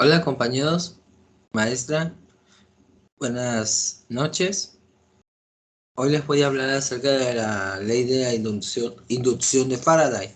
Hola compañeros, maestra, buenas noches. Hoy les voy a hablar acerca de la ley de la inducción de Faraday.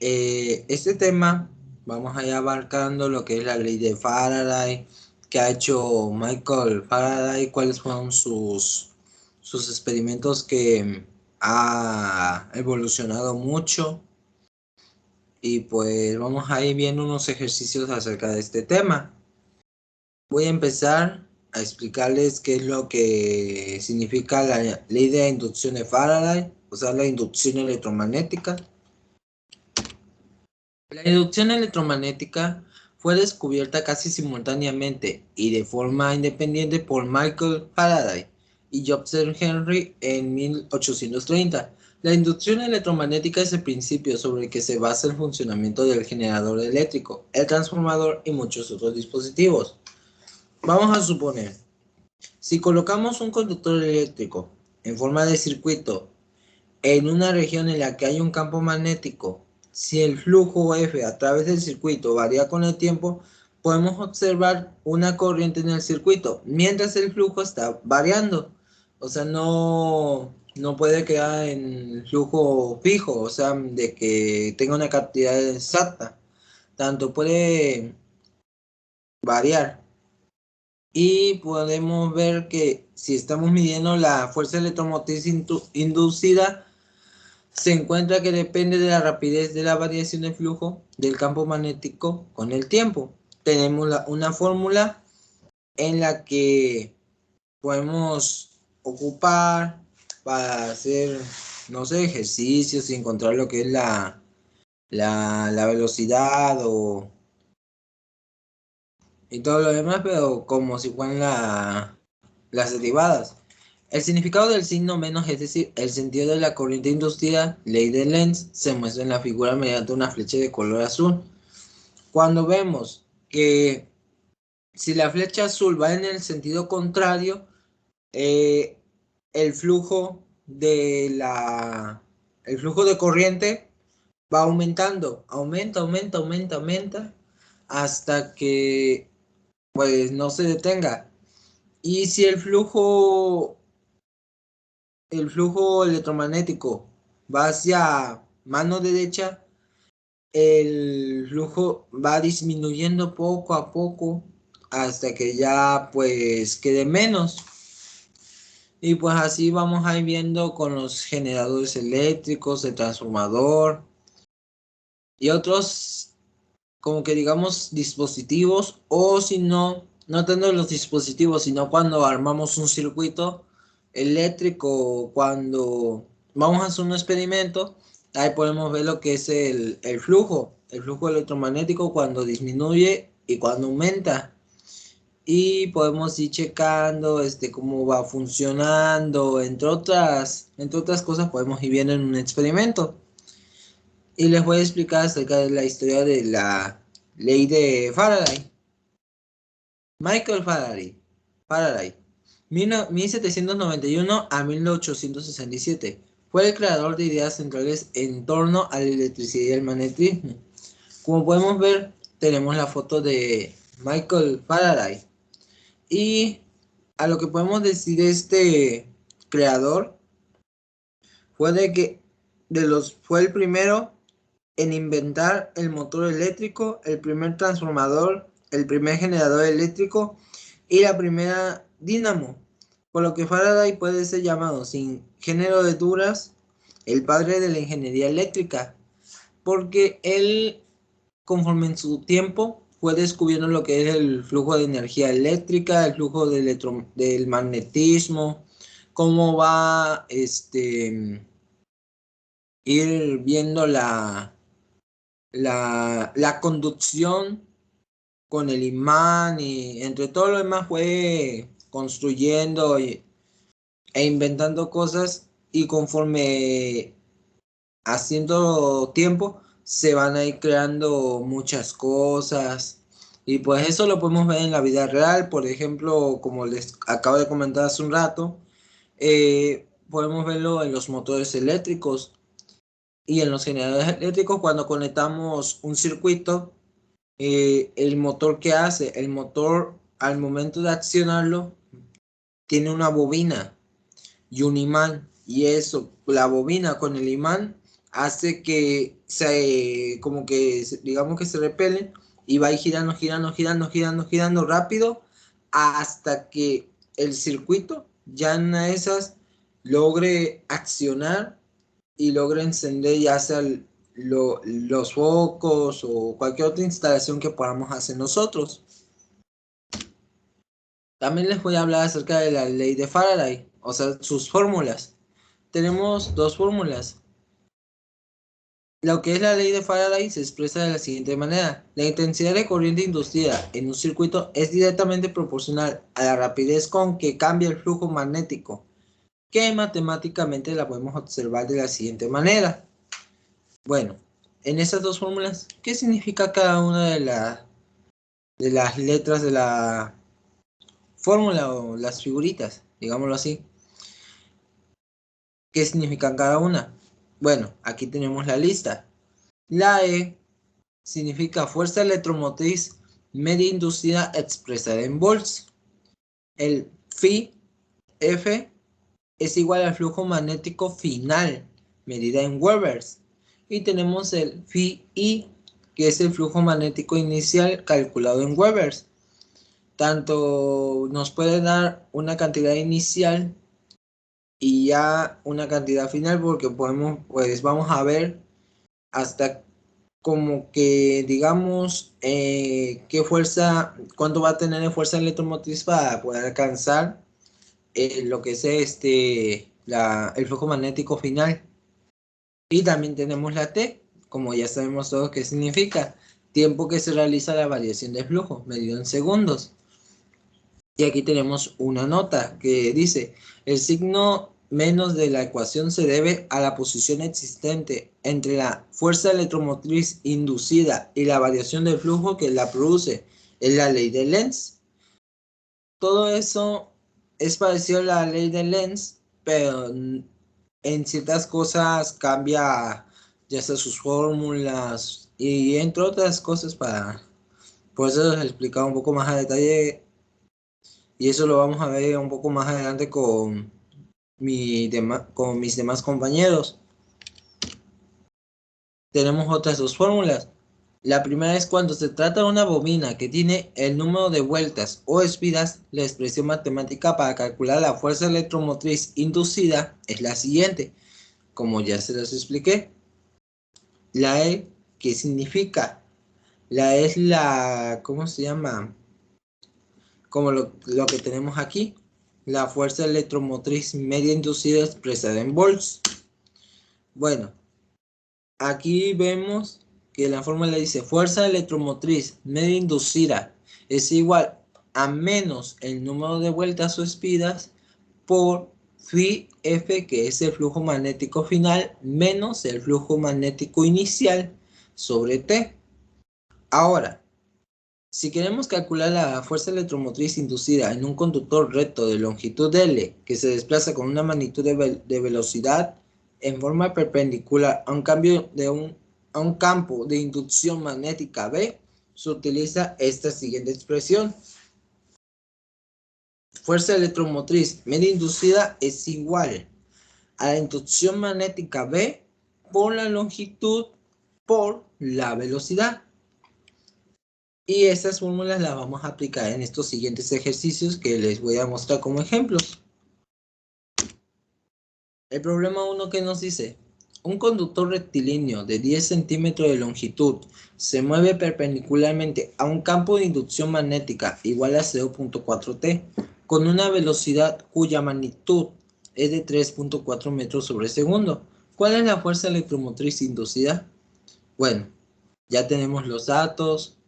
Este tema vamos a ir abarcando lo que es la ley de Faraday, que ha hecho Michael Faraday, cuáles fueron sus experimentos que ha evolucionado mucho, y pues vamos a ir viendo unos ejercicios acerca de este tema. Voy a empezar a explicarles qué es lo que significa la ley de inducción de Faraday, o sea, la inducción electromagnética. La inducción electromagnética fue descubierta casi simultáneamente y de forma independiente por Michael Faraday y Joseph Henry en 1830. La inducción electromagnética es el principio sobre el que se basa el funcionamiento del generador eléctrico, el transformador y muchos otros dispositivos. Vamos a suponer, si colocamos un conductor eléctrico en forma de circuito en una región en la que hay un campo magnético, si el flujo F a través del circuito varía con el tiempo, podemos observar una corriente en el circuito mientras el flujo está variando. O sea, no puede quedar en flujo fijo, o sea, de que tenga una cantidad exacta. Tanto puede variar. Y podemos ver que si estamos midiendo la fuerza electromotriz inducida, se encuentra que depende de la rapidez de la variación de flujo del campo magnético con el tiempo. Tenemos una fórmula en la que podemos ocupar para hacer, no sé, ejercicios y encontrar lo que es la velocidad y todo lo demás, pero como si fueran las derivadas. El significado del signo menos, es decir, el sentido de la corriente inducida, ley de Lenz, se muestra en la figura mediante una flecha de color azul. Cuando vemos que si la flecha azul va en el sentido contrario, eh, el flujo el flujo de corriente va aumentando, aumenta, hasta que pues no se detenga. Y si el flujo electromagnético va hacia mano derecha, el flujo va disminuyendo poco a poco hasta que ya pues quede menos. Y pues así vamos a ir viendo con los generadores eléctricos, el transformador y otros, como que digamos, dispositivos, o si no, no tanto los dispositivos, sino cuando armamos un circuito eléctrico, cuando vamos a hacer un experimento, ahí podemos ver lo que es el flujo electromagnético cuando disminuye y cuando aumenta. Y podemos ir checando cómo va funcionando, entre otras cosas podemos ir viendo en un experimento. Y les voy a explicar acerca de la historia de la ley de Faraday. Michael Faraday, 1791 a 1867, fue el creador de ideas centrales en torno a la electricidad y el magnetismo. Como podemos ver, tenemos la foto de Michael Faraday. Y a lo que podemos decir este creador fue de que fue el primero en inventar el motor eléctrico, el primer transformador, el primer generador eléctrico y la primera dínamo, por lo que Faraday puede ser llamado, sin género de dudas, el padre de la ingeniería eléctrica, porque él, conforme en su tiempo, fue descubriendo lo que es el flujo de energía eléctrica, el flujo del magnetismo, cómo va ir viendo la conducción con el imán, y entre todo lo demás fue construyendo e inventando cosas, y conforme haciendo tiempo se van a ir creando muchas cosas, y pues eso lo podemos ver en la vida real. Por ejemplo, como les acabo de comentar hace un rato, podemos verlo en los motores eléctricos y en los generadores eléctricos. Cuando conectamos un circuito, el motor, ¿qué hace? El motor, al momento de accionarlo, tiene una bobina y un imán, y eso, la bobina con el imán hace que como que digamos que se repelen y va a ir girando, girando, girando, girando, girando rápido hasta que el circuito ya en una de esas logre accionar y logre encender ya sea los focos o cualquier otra instalación que podamos hacer nosotros. También les voy a hablar acerca de la ley de Faraday, o sea, sus fórmulas. Tenemos dos fórmulas. Lo que es la ley de Faraday se expresa de la siguiente manera. La intensidad de corriente inducida en un circuito es directamente proporcional a la rapidez con que cambia el flujo magnético, que matemáticamente la podemos observar de la siguiente manera. Bueno, en esas dos fórmulas, ¿qué significa cada una de las letras de la fórmula o las figuritas, digámoslo así? ¿Qué significan cada una? Bueno, aquí tenemos la lista. La E significa fuerza electromotriz media inducida expresada en volts. El phi, F, es igual al flujo magnético final, medida en Webers. Y tenemos el phi I, que es el flujo magnético inicial calculado en Webers. Tanto nos puede dar una cantidad inicial y ya una cantidad final, porque pues vamos a ver hasta como que digamos qué fuerza, cuánto va a tener de fuerza electromotriz para poder alcanzar lo que es el flujo magnético final. Y también tenemos la T, como ya sabemos todos qué significa, tiempo que se realiza la variación de flujo, medido en segundos. Y aquí tenemos una nota que dice, el signo menos de la ecuación se debe a la posición existente entre la fuerza electromotriz inducida y la variación del flujo que la produce. Es la ley de Lenz. Todo eso es parecido a la ley de Lenz, pero en ciertas cosas cambia ya sea sus fórmulas y entre otras cosas por eso les he explicado un poco más a detalle. Y eso lo vamos a ver un poco más adelante con mis demás compañeros. Tenemos otras dos fórmulas. La primera es cuando se trata de una bobina que tiene el número de vueltas o espiras, la expresión matemática para calcular la fuerza electromotriz inducida es la siguiente, como ya se los expliqué. La E, ¿qué significa? La E es ¿cómo se llama? Como lo que tenemos aquí, la fuerza electromotriz media inducida expresada en volts. Bueno, aquí vemos que la fórmula dice fuerza electromotriz media inducida es igual a menos el número de vueltas o espiras por phi F, que es el flujo magnético final, menos el flujo magnético inicial sobre T. Ahora, si queremos calcular la fuerza electromotriz inducida en un conductor recto de longitud L que se desplaza con una magnitud de velocidad en forma perpendicular a un campo de inducción magnética B, se utiliza esta siguiente expresión. Fuerza electromotriz media inducida es igual a la inducción magnética B por la longitud por la velocidad. Y estas fórmulas las vamos a aplicar en estos siguientes ejercicios que les voy a mostrar como ejemplos. El problema 1 que nos dice, un conductor rectilíneo de 10 centímetros de longitud se mueve perpendicularmente a un campo de inducción magnética igual a 0.4 T con una velocidad cuya magnitud es de 3.4 metros sobre segundo. ¿Cuál es la fuerza electromotriz inducida? Bueno, ya tenemos los datos.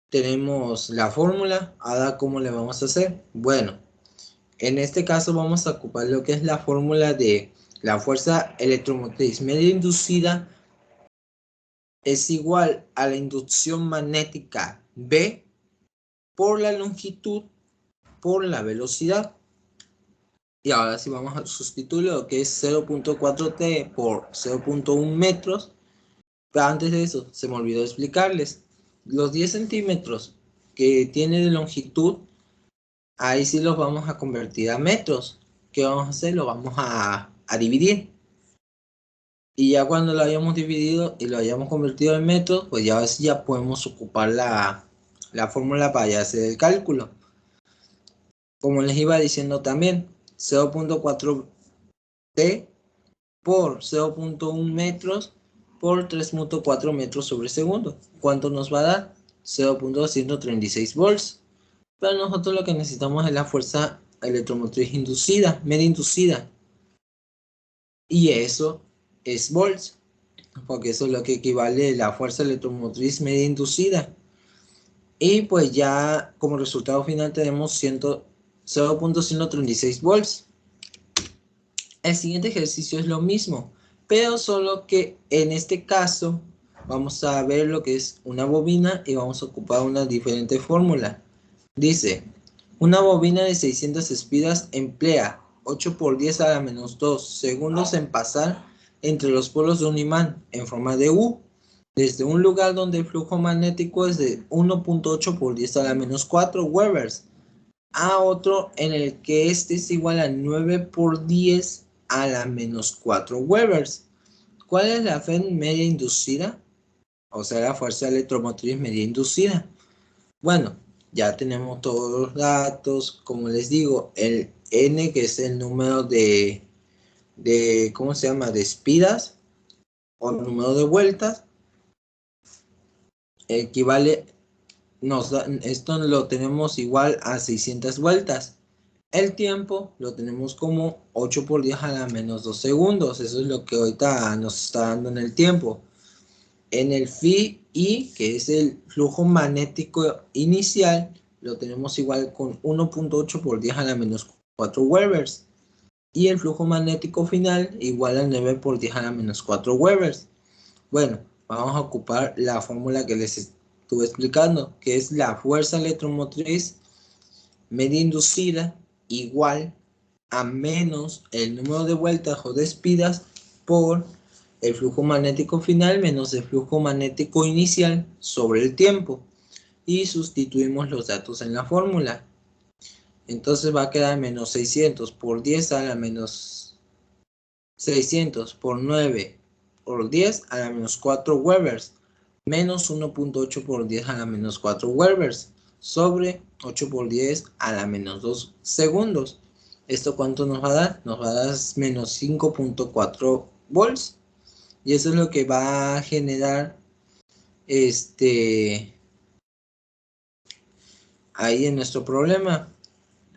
Tenemos la fórmula. Ahora, ¿cómo le vamos a hacer? Bueno, en este caso vamos a ocupar lo que es la fórmula de la fuerza electromotriz media inducida es igual a la inducción magnética B por la longitud por la velocidad. Y ahora sí vamos a sustituir lo que es 0.4 T por 0.1 metros. Pero antes de eso, se me olvidó explicarles. Los 10 centímetros que tiene de longitud, ahí sí los vamos a convertir a metros. ¿Qué vamos a hacer? Lo vamos a dividir. Y ya cuando lo hayamos dividido y lo hayamos convertido en metros, pues ya podemos ocupar la fórmula para ya hacer el cálculo. Como les iba diciendo también, 0.4 t por 0.1 metros por 3.4 metros sobre segundo. ¿Cuánto nos va a dar? 0.136 volts. Pero nosotros lo que necesitamos es la fuerza electromotriz inducida, media inducida. Y eso es volts, porque eso es lo que equivale a la fuerza electromotriz media inducida. Y pues ya como resultado final tenemos 0.136 volts. El siguiente ejercicio es lo mismo, pero solo que en este caso vamos a ver lo que es una bobina y vamos a ocupar una diferente fórmula. Dice, una bobina de 600 espiras emplea 8 por 10 a la menos 2 segundos en pasar entre los polos de un imán en forma de U, desde un lugar donde el flujo magnético es de 1.8 por 10 a la menos 4 Webers a otro en el que este es igual a 9 por 10 a la menos 4 Webers. ¿Cuál es la fuerza media inducida? O sea, la fuerza electromotriz media inducida. Bueno, ya tenemos todos los datos. Como les digo, el N, que es el número ¿cómo se llama? De espiras o número de vueltas, equivale, esto lo tenemos igual a 600 vueltas. El tiempo lo tenemos como 8 por 10 a la menos 2 segundos. Eso es lo que ahorita nos está dando en el tiempo. En el phi I, que es el flujo magnético inicial, lo tenemos igual con 1.8 por 10 a la menos 4 Webers. Y el flujo magnético final igual a 9 por 10 a la menos 4 Webers. Bueno, vamos a ocupar la fórmula que les estuve explicando, que es la fuerza electromotriz media inducida igual a menos el número de vueltas o de espiras por el flujo magnético final menos el flujo magnético inicial sobre el tiempo. Y sustituimos los datos en la fórmula. Entonces va a quedar menos 600 por 10 a la menos 600 por 9 por 10 a la menos 4 Webers menos 1.8 por 10 a la menos 4 Webers sobre 8 por 10 a la menos 2 segundos. ¿Esto cuánto nos va a dar? Nos va a dar menos 5.4 volts. Y eso es lo que va a generar ahí en nuestro problema.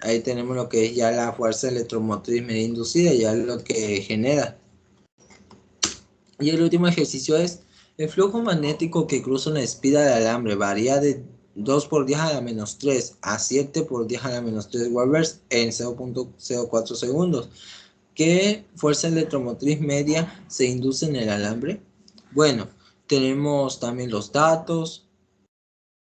Ahí tenemos lo que es ya la fuerza electromotriz media inducida, ya lo que genera. Y el último ejercicio es, el flujo magnético que cruza una espira de alambre varía de 2 por 10 a la menos 3 a 7 por 10 a la menos 3 Webers en 0.04 segundos. ¿Qué fuerza electromotriz media se induce en el alambre? Bueno, tenemos también los datos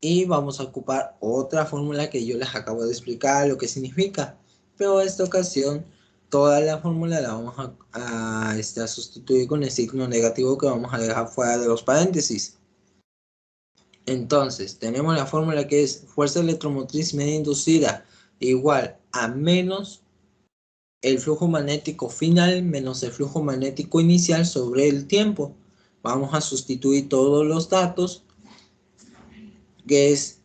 y vamos a ocupar otra fórmula que yo les acabo de explicar lo que significa. Pero en esta ocasión toda la fórmula la vamos a sustituir con el signo negativo que vamos a dejar fuera de los paréntesis. Entonces, tenemos la fórmula que es fuerza electromotriz media inducida igual a menos el flujo magnético final menos el flujo magnético inicial sobre el tiempo. Vamos a sustituir todos los datos, que es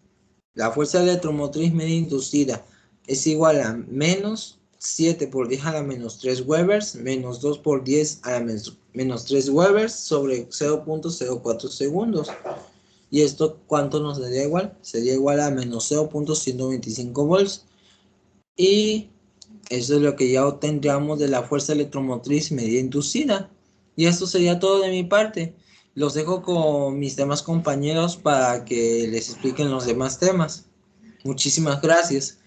la fuerza electromotriz media inducida es igual a menos 7 por 10 a la menos 3 Webers menos 2 por 10 a la menos 3 Webers sobre 0.04 segundos. ¿Y esto cuánto nos daría igual? Sería igual a menos 0.125 volts. Y eso es lo que ya obtendríamos de la fuerza electromotriz media inducida. Y esto sería todo de mi parte. Los dejo con mis demás compañeros para que les expliquen los demás temas. Muchísimas gracias.